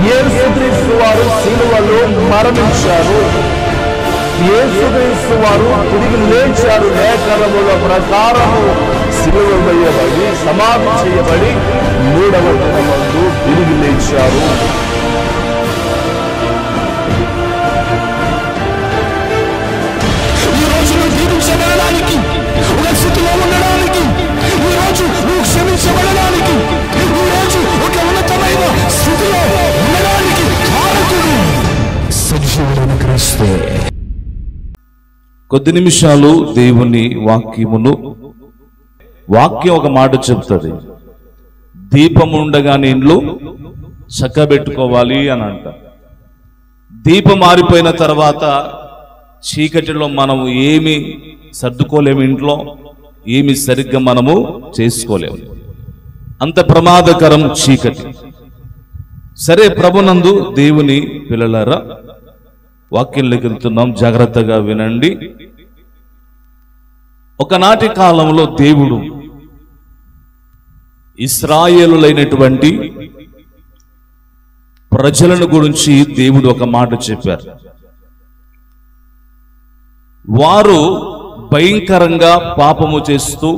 యేసుక్రీస్తు వారు సిలువలో మరణించారు, యేసుక్రీస్తు వారు తిరిగి లేచారు. లేఖనముల ప్రకారము సిలువ వేయబడి సమాధి చేయబడి మూడవ దినమందు తిరిగి లేచారు. ఈ రోజు నువ్వు దీవించబడడానికి, ఒక స్థితిలో ఉండడానికి, ఈ రోజు నువ్వు క్షమించబడడానికి, ఈ రోజు ఒక ఉన్నతమైన స్థితిలో ఉండడానికి కారకుడు సజీవుడైన క్రీస్తే. కొద్ది నిమిషాలు దేవుని వాక్యమును, వాక్యం ఒక మాట చెప్తుంది, దీపం ఉండగానే ఇండ్లు చక్కబెట్టుకోవాలి అని అంట. దీపం మారిపోయిన తర్వాత చీకటిలో మనము ఏమి సర్దుకోలేము, ఇంట్లో ఏమి సరిగ్గా మనము చేసుకోలేము, అంత ప్రమాదకరం చీకటి. సరే, ప్రభునందు దేవుని పిల్లలారా, వాక్యంలోకి వెళ్తున్నాం, జాగ్రత్తగా వినండి. ఒకనాటి కాలంలో దేవుడు ఇశ్రాయేలులైనటువంటి ప్రజలను గురించి దేవుడు ఒక మాట చెప్పారు. వారు భయంకరంగా పాపము చేస్తూ,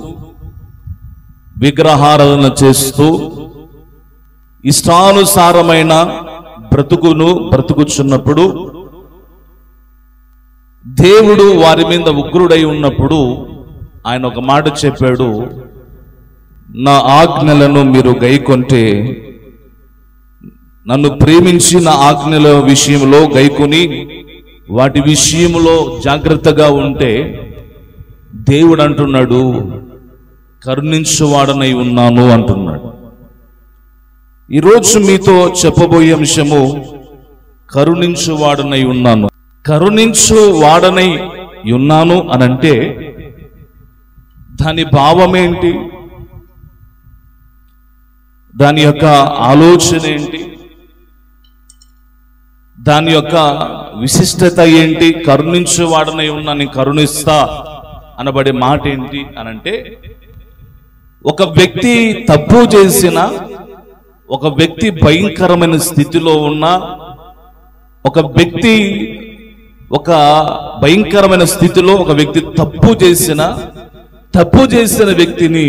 విగ్రహారాధన చేస్తూ, ఇష్టానుసారమైన బ్రతుకుచున్నప్పుడు, దేవుడు వారి మీద ఉగ్రుడై ఉన్నప్పుడు ఆయన ఒక మాట చెప్పాడు, నా ఆజ్ఞలను మీరు గైకొంటే, నన్ను ప్రేమించి నా ఆజ్ఞల విషయంలో గైకొని వాటి విషయంలో జాగ్రత్తగా ఉంటే, దేవుడు అంటున్నాడు, కరుణించువాడనై ఉన్నాను అంటున్నాడు. ఈరోజు మీతో చెప్పబోయే అంశము కరుణించువాడనై ఉన్నాను. కరుణించువాడనై ఉన్నాను అనంటే దాని భావమేంటి, దాని యొక్క ఆలోచన ఏంటి, దాని యొక్క విశిష్టత ఏంటి? కరుణించువాడనై ఉన్నాను, కరుణిస్తా అనబడే మాట ఏంటి అనంటే, ఒక వ్యక్తి తప్పు చేసిన, ఒక వ్యక్తి భయంకరమైన స్థితిలో ఉన్న, ఒక వ్యక్తి ఒక భయంకరమైన స్థితిలో ఒక వ్యక్తి తప్పు చేసిన వ్యక్తిని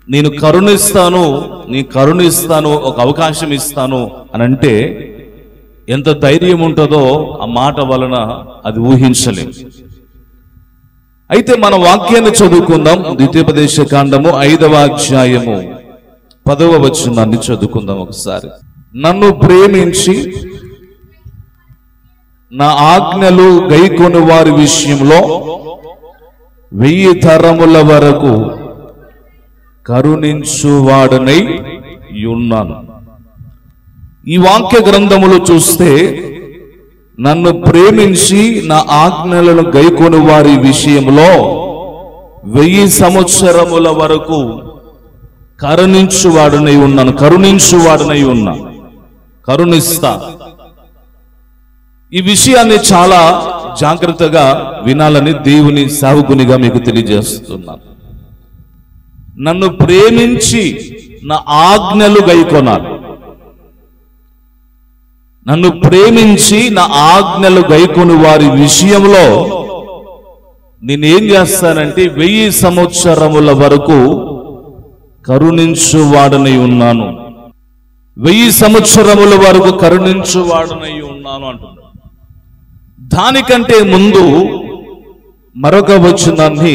నేను కరుణిస్తాను, ఒక అవకాశం ఇస్తాను అనంటే ఎంత ధైర్యం ఉంటుందో ఆ మాట వలన అది ఊహించలేం. అయితే మన వాక్యాన్ని చదువుకుందాం. ద్వితీయోపదేశ కాండము 5వ అధ్యాయము 10వ వచనాన్ని చదువుకుందాం ఒకసారి. నన్ను ప్రేమించి నా ఆజ్ఞలు గైకొని వారి విషయంలో 1000 తరముల వరకు కరుణించువాడనై ఉన్నాను. ఈ వాక్య గ్రంథములు చూస్తే, నన్ను ప్రేమించి నా ఆజ్ఞలను గైకొని వారి విషయంలో 1000 సంవత్సరముల వరకు కరుణించువాడనై ఉన్నా, కరుణిస్తా. ఈ విషయాన్ని చాలా జాగ్రత్తగా వినాలని దేవుని సేవకునిగా మీకు తెలియజేస్తున్నాను. నన్ను ప్రేమించి నా ఆజ్ఞలు గైకొనాలి. నన్ను ప్రేమించి నా ఆజ్ఞలు గైకొని వారి విషయంలో నేనేం చేస్తానంటే 1000 సంవత్సరముల వరకు కరుణించువాడనై ఉన్నాను. 1000 సంవత్సరముల వరకు కరుణించువాడనై ఉన్నాను అంటున్నాడు. దానికంటే ముందు మరొక వచనాన్ని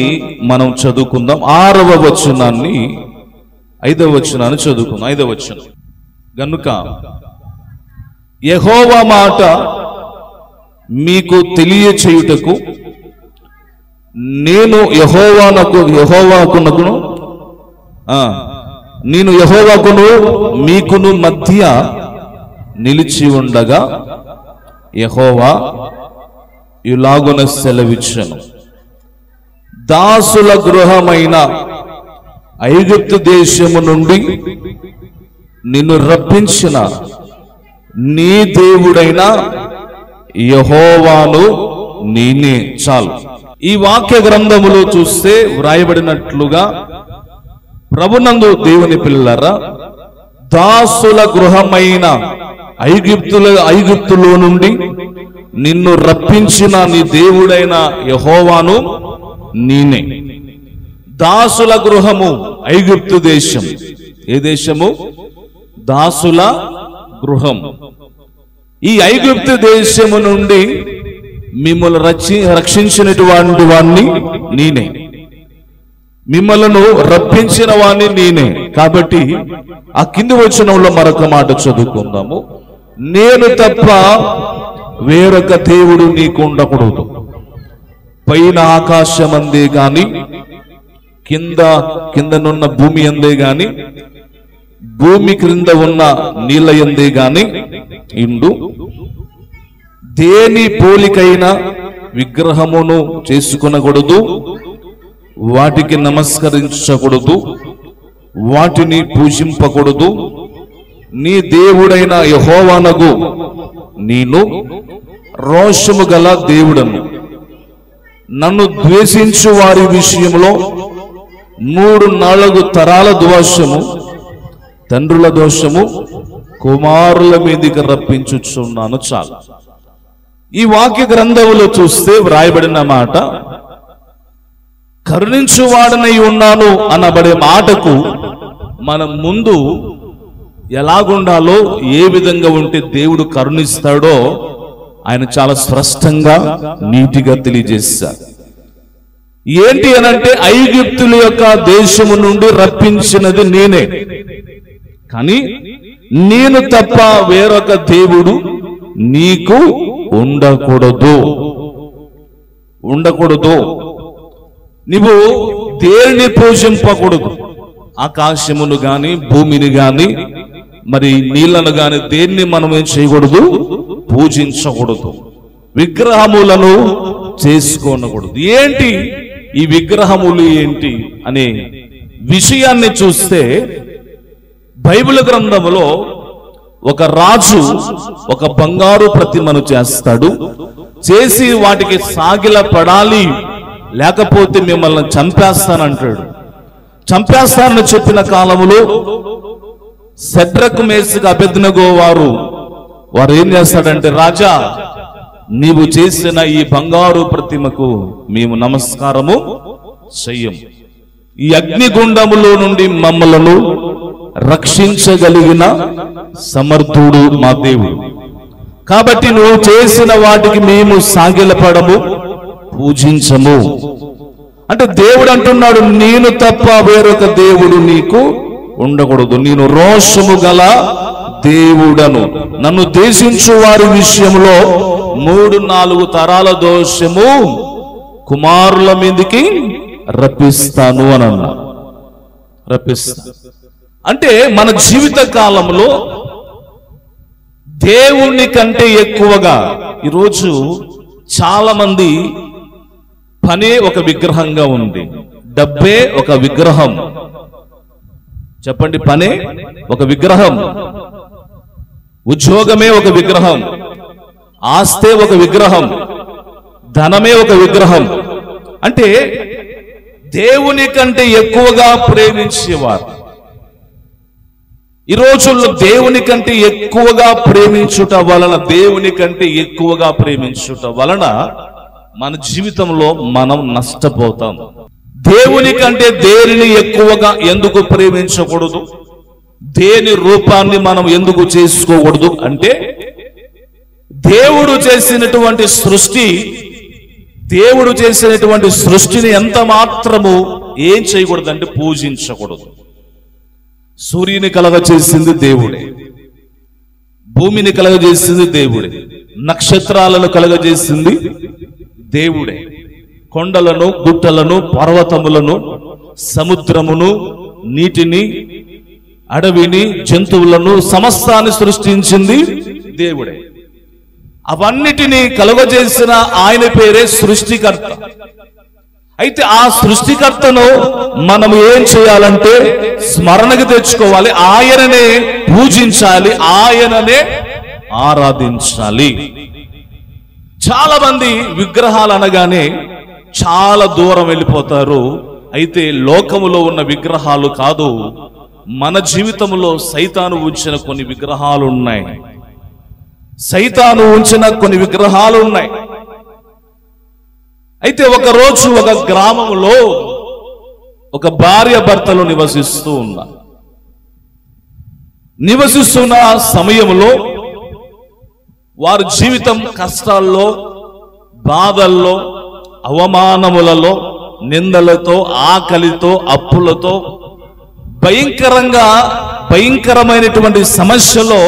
మనం చదువుకుందాం. 6వ వచనాన్ని 5వ వచనాన్ని చదువుకుందాం. 5వ వచనం, గనుక యెహోవా మాట మీకు తెలియచేయుటకు నేను యెహోవాకును మీకును మధ్య నిలిచి ఉండగా యెహోవా ఇలాగున సెలవిచ్చెను, దాసుల గృహమైన ఐగుప్తు దేశము నుండి నిన్ను రప్పించిన నీ దేవుడైన యెహోవాను నేనే. చాలు. ఈ వాక్య గ్రంథములో చూస్తే వ్రాయబడినట్లుగా, ప్రభునందు దేవుని పిల్లలారా, దాసుల గృహమైన ఐగుప్తులో నుండి నిన్ను రప్పించిన నీ దేవుడైన యెహోవాను నేనే. దాసుల గృహము ఐగుప్తు దేశం. ఏ దేశము? దాసుల గృహం. ఈ ఐగుప్తు దేశము నుండి మిమ్మల్ని రక్షించినటువంటి వాణ్ణి నేనే, మిమ్మల్ని రప్పించిన వాణ్ణి నేనే. కాబట్టి ఆ కింది వచనంలో మరొక మాట చదువుకుందాము. నేను తప్ప వేరొక దేవుడు నీకు ఉండకూడదు. పైన ఆకాశం అందే గాని కిందనున్న భూమి అందే గాని భూమి క్రింద ఉన్న నీళ్ళ ఎందే గాని ఇండు. దేని పోలికైన విగ్రహమును చేసుకొనకూడదు, వాటికి నమస్కరించకూడదు, వాటిని పూజింపకూడదు. నీ దేవుడైన యెహోవానగు నేను రోషము గల దేవుడను. నన్ను ద్వేషించు వారి విషయంలో 3-4 తరాల దోషము, తండ్రుల దోషము కుమారుల మీదికి రప్పించుచున్నాను. చాలు. ఈ వాక్య గ్రంథములో చూస్తే వ్రాయబడిన మాట, కరుణించువాడనై ఉన్నాను అనబడే మాటకు మనం ముందు ఎలాగుండాలో, ఏ విధంగా ఉంటే దేవుడు కరుణిస్తాడో ఆయన చాలా స్పష్టంగా నీటిగా తెలియజేశారు. ఏంటి అనంటే, ఐగుప్తుల యొక్క దేశము నుండి రప్పించినది నేనే, కానీ నేను తప్ప వేరొక దేవుడు నీకు ఉండకూడదు. నీవు దేనిని పూజింపకూడదు. ఆకాశమును గాని భూమిని గాని మరి నీళ్లను గాని దేన్ని మనం ఏం చేయకూడదు? పూజించకూడదు. విగ్రహములను చేసుకోనకూడదు. ఏంటి ఈ విగ్రహములు ఏంటి అనే విషయాన్ని చూస్తే, బైబిల్ గ్రంథములో ఒక రాజు ఒక బంగారు ప్రతిమను చేస్తాడు. చేసి వాటికి సాగిల పడాలి, లేకపోతే మిమ్మల్ని చంపేస్తానంటాడు. చంపేస్తానని చెప్పిన కాలములో షడ్రకు, మేషకు, అబేద్నెగో వారు ఏం చేస్తాడంటే, రాజా నీవు చేసిన ఈ బంగారు ప్రతిమకు మేము నమస్కారము చెయ్యం. ఈ అగ్నిగుండములో నుండి మమ్మలను రక్షించగలిగిన సమర్థుడు మా దేవుడు. కాబట్టి నువ్వు చేసిన వాటికి మేము సాగిలపడము, పూజించము. అంటే దేవుడు అంటున్నాడు, నేను తప్ప వేరొక దేవుడు నీకు ఉండకూడదు. నేను రోషము గల దేవుడను. నన్ను దేశించు వారి విషయంలో 3-4 తరాల దోషము కుమారుల మీదకి రప్పిస్తాను అని అన్నా. రప్పిస్తా అంటే మన జీవిత కాలంలో దేవుని కంటే ఎక్కువగా ఈరోజు చాలా మంది పనే ఒక విగ్రహంగా ఉంది, డబ్బే ఒక విగ్రహం. చెప్పండి, పనే ఒక విగ్రహం, ఉద్యోగమే ఒక విగ్రహం, ఆస్తే ఒక విగ్రహం, ధనమే ఒక విగ్రహం. అంటే దేవుని కంటే ఎక్కువగా ప్రేమించేవారు ఈ రోజుల్లో దేవుని కంటే ఎక్కువగా ప్రేమించుట వలన మన జీవితంలో మనం నష్టపోతాం. దేవుని కంటే దేనిని ఎక్కువగా ఎందుకు ప్రేమించకూడదు? దేని రూపాన్ని మనం ఎందుకు చేసుకోకూడదు అంటే, దేవుడు చేసినటువంటి సృష్టిని ఎంత మాత్రము ఏం చేయకూడదు అంటే పూజించకూడదు. సూర్యుని కలగజేసింది దేవుడే, భూమిని కలగజేసింది దేవుడే, నక్షత్రాలను కలగజేసింది దేవుడే, కొండలను, గుట్టలను, పర్వతములను, సముద్రమును, నీటిని, అడవిని, జంతువులను, సమస్తాన్ని సృష్టించింది దేవుడే. అవన్నిటినీ కలుగజేసిన ఆయన పేరే సృష్టికర్త. అయితే ఆ సృష్టికర్తను మనం ఏం చేయాలంటే స్మరణకు తెచ్చుకోవాలి, ఆయననే పూజించాలి, ఆయననే ఆరాధించాలి. చాలా మంది విగ్రహాలు అనగానే చాలా దూరం వెళ్ళిపోతారు. అయితే లోకములో ఉన్న విగ్రహాలు కాదు, మన జీవితంలో సైతాను ఉంచిన కొన్ని విగ్రహాలు ఉన్నాయి. సైతాను ఉంచిన కొన్ని విగ్రహాలు ఉన్నాయి. అయితే ఒకరోజు ఒక గ్రామంలో ఒక భార్య భర్తలు నివసిస్తున్న సమయంలో వారి జీవితం కష్టాల్లో, బాధల్లో, అవమానములలో, నిందలతో, ఆకలితో, అప్పులతో భయంకరమైనటువంటి సమస్యలో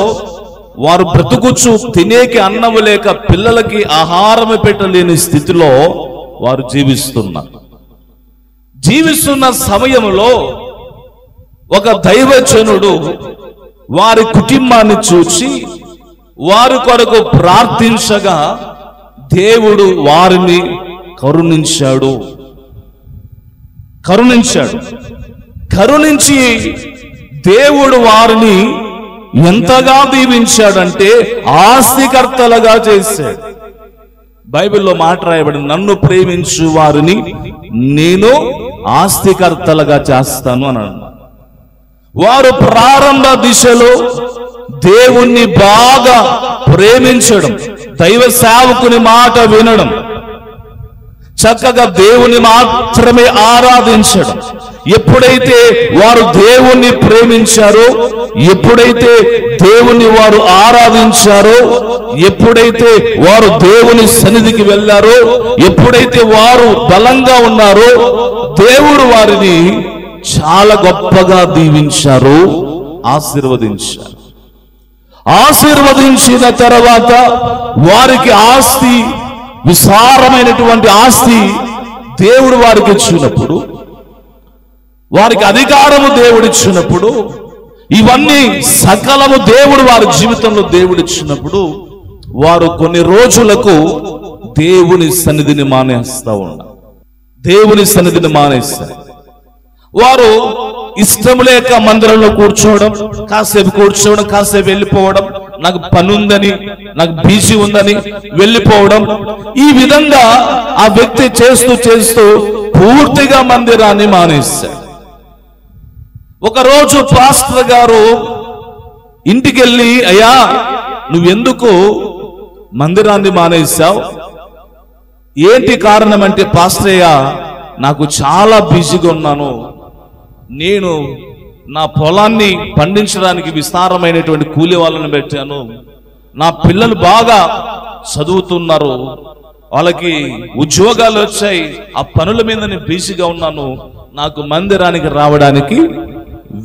వారు బ్రతుకుచు తినేకి అన్నము లేక పిల్లలకి ఆహారం పెట్టలేని స్థితిలో వారు జీవిస్తున్న సమయంలో ఒక దైవజనుడు వారి కుటుంబాన్ని చూచి వారి కొరకు ప్రార్థించగా దేవుడు వారిని కరుణించి దేవుడు వారిని ఎంతగా దీవించాడంటే ఆస్తికర్తలుగా చేశాడు. బైబిల్లో మాట రాయబడి, నన్ను ప్రేమించు వారిని నేను ఆస్తికర్తలుగా చేస్తాను అని అన్నాడు. వారు ప్రారంభ దిశలో దేవుణ్ణి బాగా ప్రేమించడం, దైవ సేవకుని మాట వినడం, చక్కగా దేవుని మాత్రమే ఆరాధించడం. ఎప్పుడైతే వారు దేవుణ్ణి ప్రేమించారో, ఎప్పుడైతే దేవుణ్ణి వారు ఆరాధించారో, ఎప్పుడైతే వారు దేవుని సన్నిధికి వెళ్ళారో, ఎప్పుడైతే వారు బలంగా ఉన్నారో, దేవుడు వారిని చాలా గొప్పగా దీవించారు, ఆశీర్వదించిన తర్వాత వారికి ఆస్తి, విశాలమైనటువంటి ఆస్తి దేవుడు వారికి ఇచ్చినప్పుడు, వారికి అధికారము దేవుడిచ్చినప్పుడు, ఇవన్నీ సకలము దేవుడు వారి జీవితంలో దేవుడిచ్చినప్పుడు వారు కొన్ని రోజులకు దేవుని సన్నిధిని మానేస్తారు. వారు ఇష్టం లేక మందిరంలో కూర్చోవడం, కాసేపు వెళ్ళిపోవడం, నాకు పని ఉందని, నాకు బిజీ ఉందని వెళ్ళిపోవడం. ఈ విధంగా ఆ వ్యక్తి చేస్తూ పూర్తిగా మందిరాన్ని మానేశాడు. ఒకరోజు పాస్టర్ గారు ఇంటికి వెళ్ళి, అయ్యా నువ్వెందుకు మందిరాన్ని మానేశావు? ఏంటి కారణం అంటే, పాస్టర్ అయ్యా నాకు చాలా బిజీగా ఉన్నాను, నేను నా పొలాన్ని పండించడానికి విస్తారమైనటువంటి కూలి వాళ్ళని పెట్టాను, నా పిల్లలు బాగా చదువుతున్నారు, వాళ్ళకి ఉద్యోగాలు వచ్చాయి, ఆ పనుల మీద నేను బిజీగా ఉన్నాను, నాకు మందిరానికి రావడానికి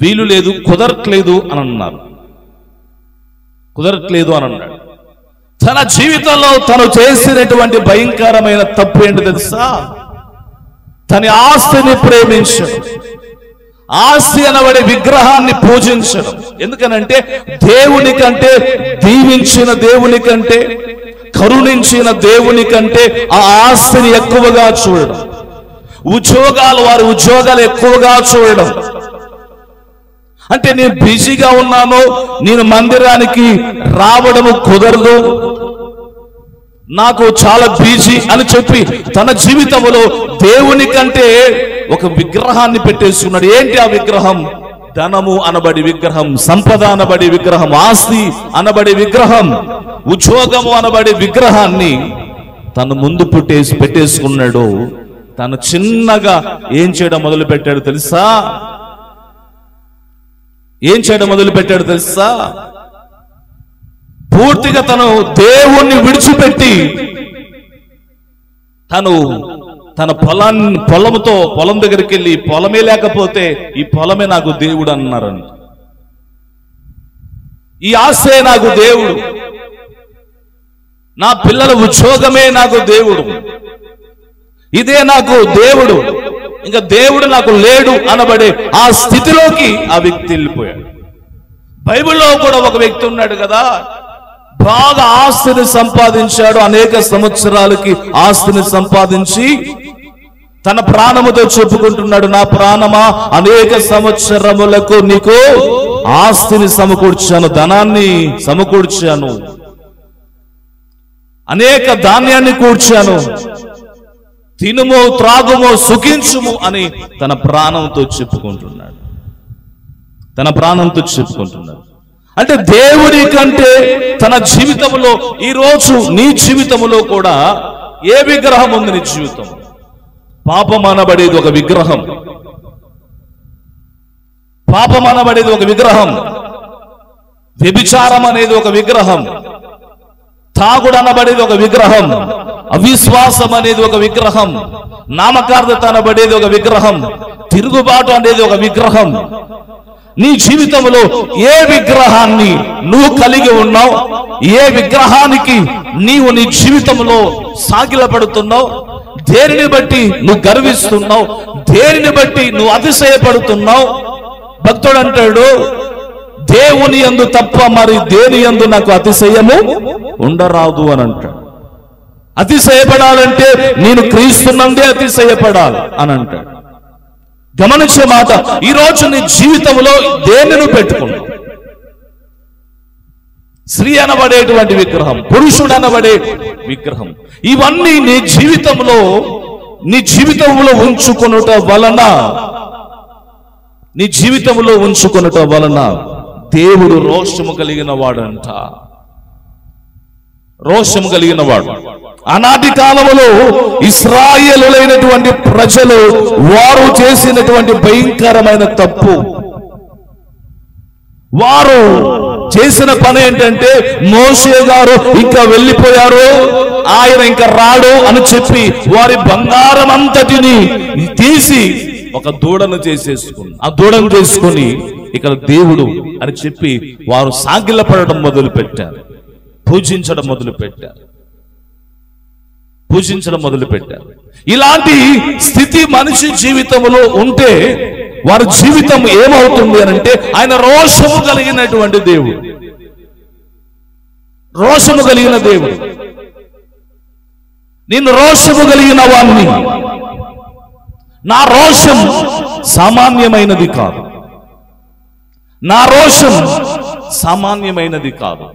వీలు లేదు, కుదరట్లేదు అని అన్నాడు. తన జీవితంలో తను చేసినటువంటి భయంకరమైన తప్పు ఏంటి తెలుసా? తన ఆస్తిని ప్రేమించడం, ఆస్తి అనబడే విగ్రహాన్ని పూజించడం. ఎందుకనంటే దేవుని కంటే, దీవించిన దేవుని కంటే, కరుణించిన దేవుని కంటే ఆ ఆస్తిని ఎక్కువగా చూడడం, వారి ఉద్యోగాలు ఎక్కువగా చూడడం. అంటే నేను బిజీగా ఉన్నాను, నేను మందిరానికి రావడము కుదరదు, నాకు చాలా బిజీ అని చెప్పి తన జీవితంలో దేవుని కంటే ఒక విగ్రహాన్ని పెట్టేసుకున్నాడు. ఏంటి ఆ విగ్రహం? ధనము అనబడి విగ్రహం, సంపద అనబడి విగ్రహం, ఆస్తి అనబడి విగ్రహం, ఉద్యోగము అనబడి విగ్రహాన్ని తన ముందు పెట్టేసుకున్నాడు. తను చిన్నగా ఏం చేయడం మొదలు పెట్టాడు తెలుసా? పూర్తిగా తను దేవుణ్ణి విడిచిపెట్టి తన పొలం దగ్గరికి వెళ్ళి, పొలమే లేకపోతే ఈ పొలమే నాకు దేవుడు అన్నారంట. ఈ ఆశే నాకు దేవుడు, నా పిల్లల ఉద్యోగమే నాకు దేవుడు, ఇదే నాకు దేవుడు, ఇంకా దేవుడు నాకు లేడు అనబడే ఆ స్థితిలోకి ఆ వ్యక్తి వెళ్ళిపోయాడు. బైబిల్లో కూడా ఒక వ్యక్తి ఉన్నాడు కదా, బాగా ఆస్తిని సంపాదించాడు, అనేక సంవత్సరాలకి ఆస్తిని సంపాదించి తన ప్రాణముతో చెప్పుకుంటున్నాడు, నా ప్రాణమా అనేక సంవత్సరములకు నీకు ఆస్తిని సమకూర్చాను, ధనాన్ని సమకూర్చాను, అనేక ధాన్యాన్ని కూర్చాను, తినుము త్రాగుము సుఖించుము అని తన ప్రాణంతో చెప్పుకుంటున్నాడు. అంటే దేవుడి కంటే తన జీవితంలో ఈరోజు నీ జీవితంలో కూడా ఏ విగ్రహం ఉంది? నీ జీవితం పాపం అనబడేది ఒక విగ్రహం. పాపం అనబడేది ఒక విగ్రహం. వ్యభిచారం అనేది ఒక విగ్రహం. తాగుడు అనబడేది ఒక విగ్రహం. అవిశ్వాసం అనేది ఒక విగ్రహం. నామకార్థత అనబడేది ఒక విగ్రహం. తిరుగుబాటు అనేది ఒక విగ్రహం. నీ జీవితంలో ఏ విగ్రహాన్ని నువ్వు కలిగి ఉన్నావు? ఏ విగ్రహానికి నీవు నీ జీవితంలో సాగిలపడుతున్నావు? దేనిని బట్టి నువ్వు గర్విస్తున్నావు? దేనిని బట్టి నువ్వు అతిశయపడుతున్నావు? భక్తుడు అంటాడు, దేవుని యందు తప్ప మరి దేని యందు నాకు అతిశయము ఉండరాదు అని అంటాడు. అతిశయపడాలంటే నేను క్రీస్తునందే అతిశయపడాలి అని అంటాడు. గమనించే మాట, ఈరోజు నీ జీవితంలో దేనిని పెట్టుకున్నావు? స్త్రీ అనబడేటువంటి విగ్రహం, పురుషుడు అనబడే విగ్రహం, ఇవన్నీ నీ జీవితంలో ఉంచుకొనుట వలన దేవుడు రోషము కలిగిన వాడంట. రోషము కలిగిన వాడు. ఆనాటి కాలంలో ఇశ్రాయేలులైనటువంటి ప్రజలు వారు చేసినటువంటి భయంకరమైన తప్పు, వారు చేసిన పని ఏంటంటే, మోషే గారు ఇంకా వెళ్ళిపోయారు, ఆయన ఇంకా రాడు అని చెప్పి వారి బంగారం అంతటిని తీసి ఒక దూడను చేసేసుకుని, ఆ దూడను చేసుకుని ఇక్కడ దేవుడు అని చెప్పి వారు సాగిలపడడం మొదలు పెట్టారు. పూజించడం మొదలు పెట్టారు. ఇలాంటి స్థితి మనిషి జీవితంలో ఉంటే వారి జీవితం ఏమవుతుంది అని అంటే, ఆయన రోషము కలిగినటువంటి దేవుడు. రోషము కలిగిన దేవుడు. నేను రోషము కలిగిన వాణ్ణి. నా రోషం సామాన్యమైనది కాదు. నా రోషం సామాన్యమైనది కాదు.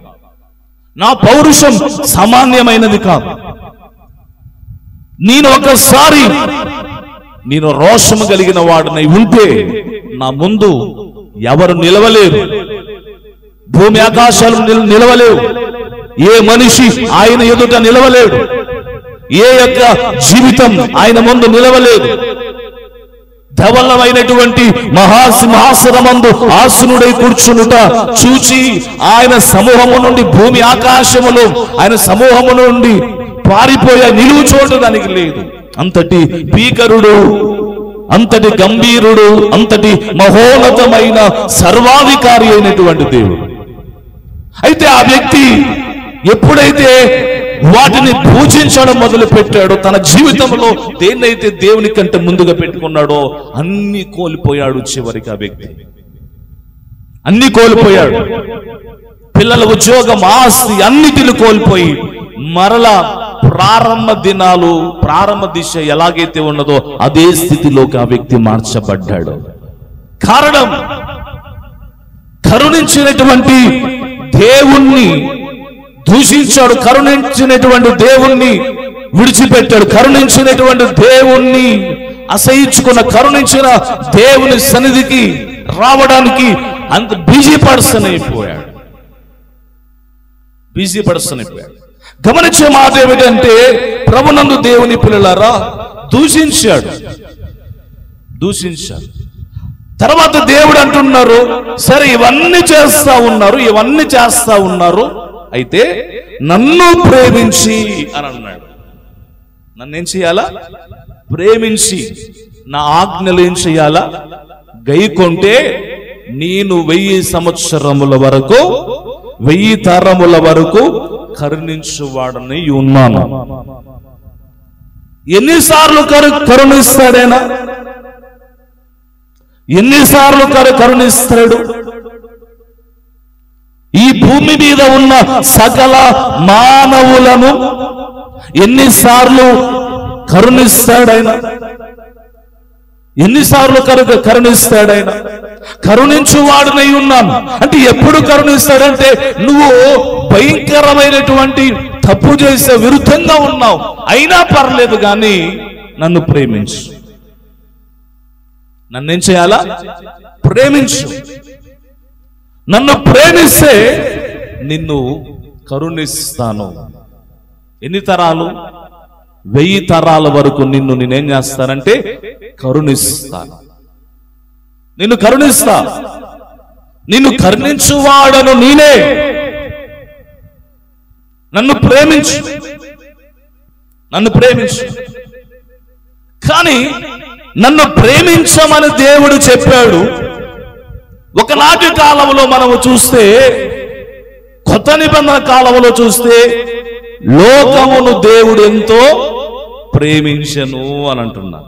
నా పౌరుషం సామాన్యమైనది కాదు. నేను రోషము కలిగిన వాడినై ఉంటే నా ముందు ఎవరు నిలవలేరు. భూమి ఆకాశాలు నిలవలేవు. ఏ మనిషి ఆయన ఎదుట నిలవలేడు. ఏ యొక్క జీవితం ఆయన ముందు నిలవలేదు. ధవలమైనటువంటి మహాసింహాసనమందు ఆసనుడై కూర్చునుట చూచి ఆయన సమూహము నుండి, భూమి ఆకాశములు ఆయన సమూహము నుండి పారిపోయే నిలువు చోటు దానికి లేదు. అంతటి భీకరుడు, అంతటి గంభీరుడు, అంతటి మహోన్నతమైన సర్వాధికారి అయినటువంటి దేవుడు. అయితే ఆ వ్యక్తి ఎప్పుడైతే వాటిని పూజించడం మొదలు పెట్టాడో, తన జీవితంలో దేన్నైతే దేవుని కంటే ముందుగా పెట్టుకున్నాడో అన్ని కోల్పోయాడు. చివరికి ఆ వ్యక్తి అన్ని కోల్పోయాడు. పిల్లల ఉద్యోగం, ఆస్తి అన్నిటిని కోల్పోయి మరలా ప్రారంభ దిశ ఎలాగైతే ఉన్నదో అదే స్థితిలోకి ఆ వ్యక్తి మార్చబడ్డాడు. కారణం, కరుణించినటువంటి దేవుణ్ణి దూషించాడు. కరుణించినటువంటి దేవుణ్ణి విడిచిపెట్టాడు. కరుణించినటువంటి దేవుణ్ణి అసహించుకున్న, కరుణించిన దేవుని సన్నిధికి రావడానికి అంత బిజీ పర్సన్ అయిపోయాడు. గమనించే మాట ఏమిటంటే, ప్రభునందు దేవుని పిల్లలారా, దూషించాడు. తర్వాత దేవుడు అంటున్నారు, సరే ఇవన్నీ చేస్తా ఉన్నారు, అయితే నన్ను ప్రేమించి అని అన్నాడు. నన్నేం చేయాలా? ప్రేమించి నా ఆజ్ఞలు ఏం చేయాలా? గైకొంటే నేను 1000 సంవత్సరముల వరకు, 1000 తరముల వరకు కరుణించువాడని ఉన్నాను. ఎన్నిసార్లు కరుణిస్తాడైనా? ఎన్నిసార్లు కరుణిస్తాడు? ఈ భూమి మీద ఉన్న సకల మానవులను ఎన్నిసార్లు కరుణిస్తాడైనా? ఎన్నిసార్లు కరుణిస్తాడైనా? కరుణించువాడునై ఉన్నాను అంటే ఎప్పుడు కరుణిస్తాడంటే, నువ్వు భయంకరమైనటువంటి తప్పు చేసే విరుద్ధంగా ఉన్నావు, అయినా పర్లేదు కానీ నన్ను ప్రేమించు. నన్నేం చేయాలా? ప్రేమించు. నన్ను ప్రేమిస్తే నిన్ను కరుణిస్తాను. ఎన్ని తరాలు? 1000 తరాల వరకు నిన్ను నేనేం చేస్తానంటే కరుణిస్తాను. నిన్ను కరుణిస్తా. నిన్ను కరుణించువాడను నేనే. నన్ను ప్రేమించు, నన్ను ప్రేమించు. కానీ నన్ను ప్రేమించమని దేవుడు చెప్పాడు. ఒకనాటి కాలంలో మనము చూస్తే, కొత్త నిబంధన కాలంలో చూస్తే, లోకమును దేవుడు ఎంతో ప్రేమించెను అని అంటున్నా.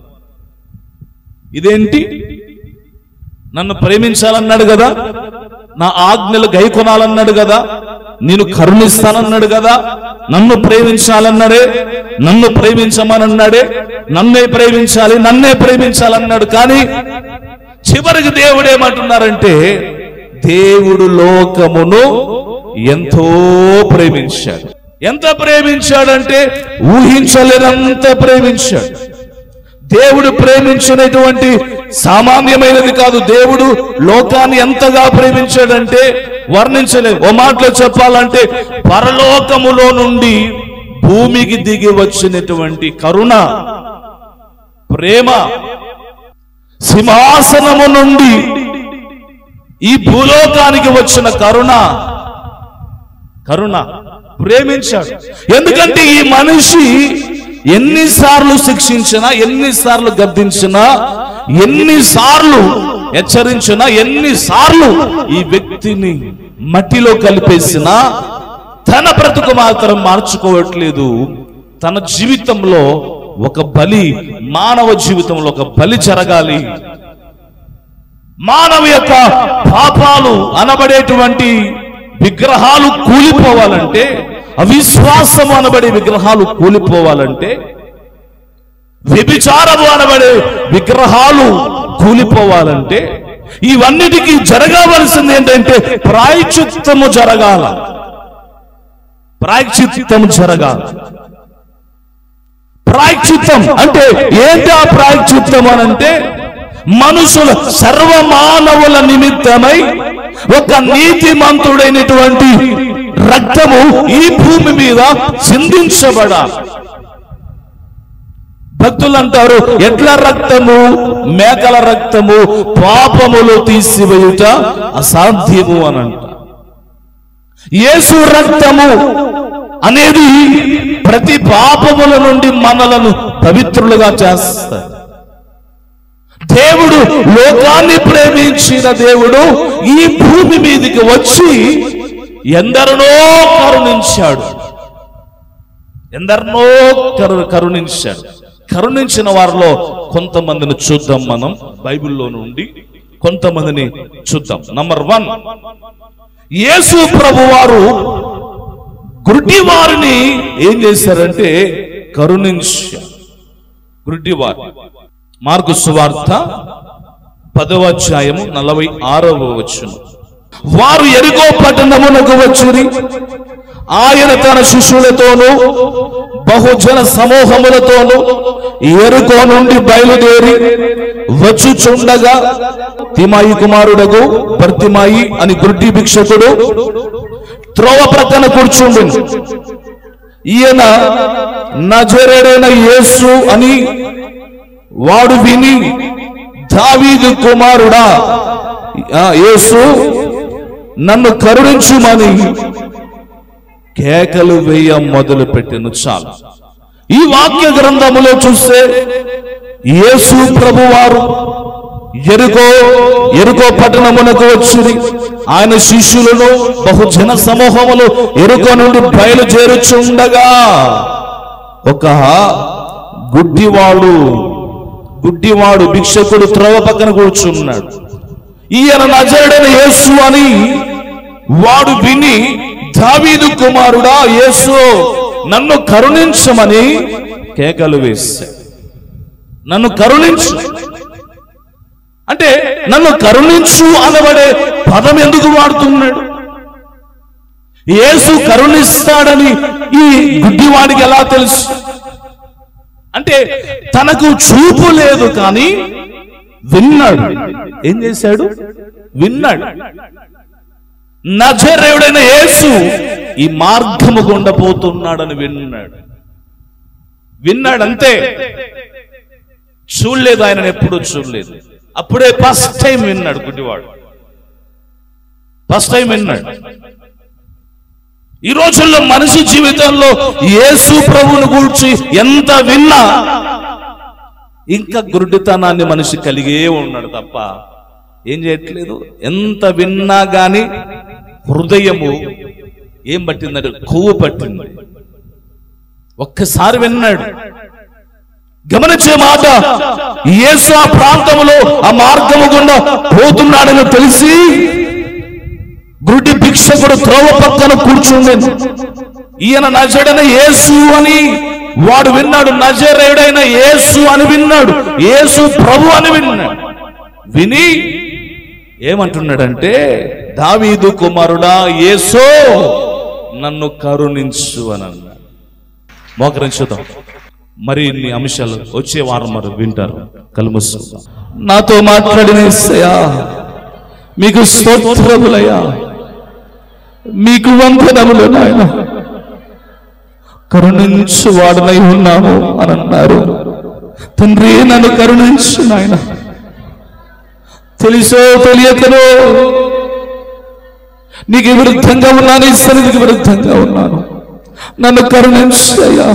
ఇదేంటి? నన్ను ప్రేమించాలన్నాడు కదా, నా ఆజ్ఞలు గైకొనాలన్నాడు కదా, నేను కరుణిస్తానన్నాడు కదా, నన్ను ప్రేమించాలన్నాడే, నన్ను ప్రేమించమనన్నాడే, నన్నే ప్రేమించాలి, నన్నే ప్రేమించాలన్నాడు. కానీ చివరికి దేవుడు ఏమంటున్నారంటే, దేవుడు లోకమును ఎంతో ప్రేమించాడు. ఎంత ప్రేమించాడంటే ఊహించలేనంత ప్రేమించాడు. దేవుడు ప్రేమించినటువంటి సామాన్యమైనది కాదు. దేవుడు లోకాన్ని ఎంతగా ప్రేమించాడంటే వర్ణించలేదు. ఓ మాటలో చెప్పాలంటే, పరలోకములో నుండి భూమికి దిగి వచ్చినటువంటి కరుణ, ప్రేమ, సింహాసనము నుండి ఈ భూలోకానికి వచ్చిన కరుణ ప్రేమించాడు. ఎందుకంటే ఈ మనిషి ఎన్నిసార్లు శిక్షించినా, ఎన్నిసార్లు గద్దించినా, ఎన్నిసార్లు హెచ్చరించినా, ఎన్నిసార్లు ఈ వ్యక్తిని మట్టిలో కలిపేసినా తన బ్రతుకు మాత్రం మార్చుకోవట్లేదు. తన జీవితంలో ఒక బలి, మానవ జీవితంలో ఒక బలి జరగాలి. మానవ యొక్క పాపాలు అనబడేటువంటి విగ్రహాలు కూలిపోవాలంటే, అవిశ్వాసము అనబడే విగ్రహాలు కూలిపోవాలంటే, వ్యభిచారము అనబడే విగ్రహాలు కూలిపోవాలంటే, ఇవన్నిటికీ జరగవలసింది ఏంటంటే ప్రాయశ్చిత్తము జరగాల. ప్రాయశ్చిత్తము జరగాలి. ప్రాయశ్చిత్తం అంటే ఏంటి? ఆ ప్రాయశ్చిత్తం అనంటే మనుషుల సర్వమానవుల నిమిత్తమై ఒక నీతిమంతుడైనటువంటి రక్తము ఈ భూమి మీద చిందించబడాలి. భక్తులు అంటారు, ఎడ్ల రక్తము, మేకల రక్తము పాపములు తీసివేయుట అసాధ్యము అని అంటారు. యేసు రక్తము అనేది ప్రతి పాపముల నుండి మనలను పవిత్రులుగా చేస్తారు. దేవుడు లోకాన్ని ప్రేమించిన దేవుడు ఈ భూమి మీదకి వచ్చి ఎందరినో కరుణించాడు. ఎందరినో కరుణించాడు. కరుణించిన వారిలో కొంతమందిని చూద్దాం. మనం బైబిల్లో నుండి కొంతమందిని చూద్దాం. నంబర్ 1, యేసు ప్రభు వారు గుడ్డి వారిని ఏం చేశారంటే కరుణించారు. గుడ్డివారు. మార్కు సువార్త 10వ అధ్యాయము 46వ వచనం. వారు యెరికో పట్టణమునకు వచ్చిరి. ఆయన తన శిష్యులతోనూ బహుజన సమూహములతోనూ యెరికో నుండి బయలుదేరి వచ్చుచుండగా తిమాయి కుమారుడగు బర్తిమాయి అని గుడ్డి భిక్షకుడు త్రోవ ప్రక్కన కూర్చుండెను. ఈయన నజరేయుడైన యేసు అని వాడు విని, దావీదు కుమారుడా యేసు, నన్ను కరుణించుమని కేకలు వేయ మొదలు పెట్టెను. చాలు. ఈ వాక్య గ్రంథములో చూస్తే యేసు ప్రభువారు యెరికో పట్టణమునకు వచ్చింది. ఆయన శిష్యులను బహుజన సమూహములు యెరికో నుండి బయలుదేరుచుండగా ఒక గుడ్డివాడు భిక్షకుడు త్రోవ పక్కన కూర్చున్నాడు. ఈయన నజరేయుడైన యేసు అని వాడు విని, దావీదు కుమారుడా యేసు, నన్ను కరుణించమని కేకలు వేశాడు. నన్ను కరుణించు అంటే, నన్ను కరుణించు అనబడే పదం ఎందుకు వాడుతున్నాడు? యేసు కరుణిస్తాడని ఈ గుడ్డివాడికి ఎలా తెలుసు? అంటే తనకు చూపు లేదు, కానీ విన్నాడు. ఏం చేశాడు? విన్నాడు. నజరేయుడైన యేసు ఈ మార్గము గుండా పోతున్నాడని విన్నాడు అంతే. చూడలేదు, ఆయన ఎప్పుడూ చూడలేదు. అప్పుడే ఫస్ట్ టైం విన్నాడు గుడ్డివాడు, ఫస్ట్ టైం విన్నాడు. ఈ రోజుల్లో మనిషి జీవితంలో యేసు ప్రభువును గూర్చి ఎంత విన్నా ఇంకా గురుడితనాన్ని మనిషి కలిగే ఉన్నాడు తప్ప ఏం చేయట్లేదు. ఎంత విన్నా గాని హృదయము ఏం పట్టిందంటే కొవ్వు పట్టింది. ఒక్కసారి విన్నాడు. గమనించే మాట, యేసు ఆ ప్రాంతంలో ఆ మార్గము గుండా పోతున్నాడని తెలిసి గురుడి భిక్షకుడు త్రోవ పక్కన కూర్చుండేది. ఈయన నజరేయుడైన యేసు అని వాడు విన్నాడు. నజరేయుడైన యేసు అని విన్నాడు, యేసు ప్రభు అని విన్నాడు. విని ఏమంటున్నాడంటే, దావీదు కుమారుడా యేసో నన్ను కరుణించు అని అన్నాడు. మోకరించుదాం. మరి ఇన్ని అంశాలు వచ్చే వారం మరి వింటారు. కలుముసు నాతో మాట్లాడిన యేసయ్యా మీకు స్తోత్రములయ్యా, మీకు వందనములు నాయన. కరుణించు వాడనై ఉన్నాము అని అన్నారు. తండ్రి నన్ను కరుణించు నాయన. తెలుసో తెలియకనో నీకు విరుద్ధంగా ఉన్నాను, ఈ సన్నిధికి విరుద్ధంగా ఉన్నాను. నన్ను కరుణించయ్యా,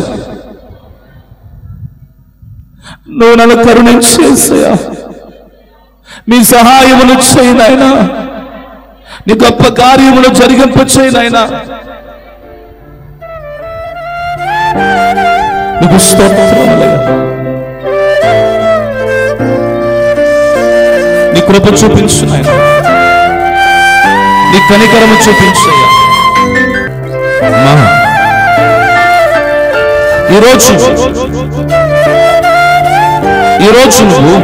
నువ్వు నన్ను కరుణించేసయ్యా. మీ సహాయములు చేయి నాయనా, నీ గొప్ప కార్యములు జరిగింపచేయి నాయనా. నీకు స్తోత్రములయ్యా. నీ కృప చూపించు నాయనా, నీ కనికరము చూపించయ్యా. ఈరోజు నువ్వు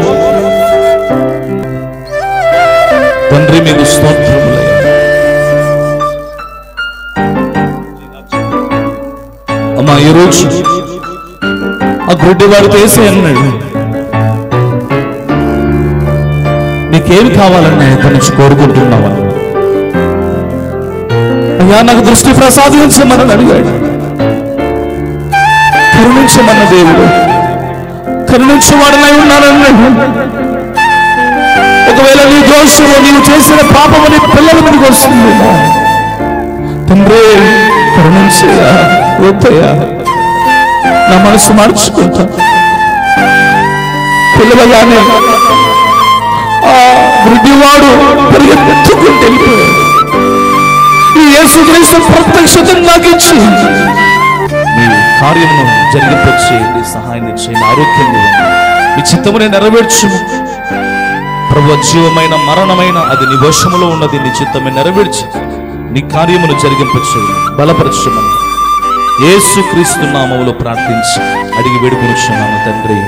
తండ్రి మీకు స్తోత్రములయ్యా. అమ్మా ఈరోజు ఆ గుడ్డి వాడితో వేసే అన్నాడు, నీకేమి కావాలని ఇక్కడి నుంచి కోరుకుంటున్నావా? అయ్యా నాకు దృష్టి ప్రసాదించమని అడిగాడు. కరుణించమన్న దేవుడు, కరుణించేవాడనై ఉన్నానన్నాడు. ఒకవేళ నీ దోషము, నీవు చేసిన పాపము నీ పిల్లల మీదకి వస్తుంది. తండ్రి కరుణించయ్యా, వద్దయ్యా, నా మనసు మార్చుకుంటా. పిల్లవగానే ఆ వృద్ధివాడు పరిగెత్తుకుంటూ వెళ్ళిపోయాడు. ఈ యేసుక్రీస్తు ప్రత్యక్షత నాకు ఇచ్చి మీ కార్యమును జరిగింపచేయండి, సహాయం చేయండి, ఆరోగ్యంగా మీ చిత్తమునే నెరవేర్చు ప్రభు. జీవమైన మరణమైన అది నీ వశములో ఉన్నది, నీ చిత్తమే నెరవేర్చి నీ కార్యమును జరిగింపచేయండి, బలపరచుమని యేసుక్రీస్తు నామములో ప్రార్థించి అడిగి వేడుకొనుచున్నాము తండ్రి.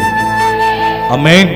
ఆమేన్.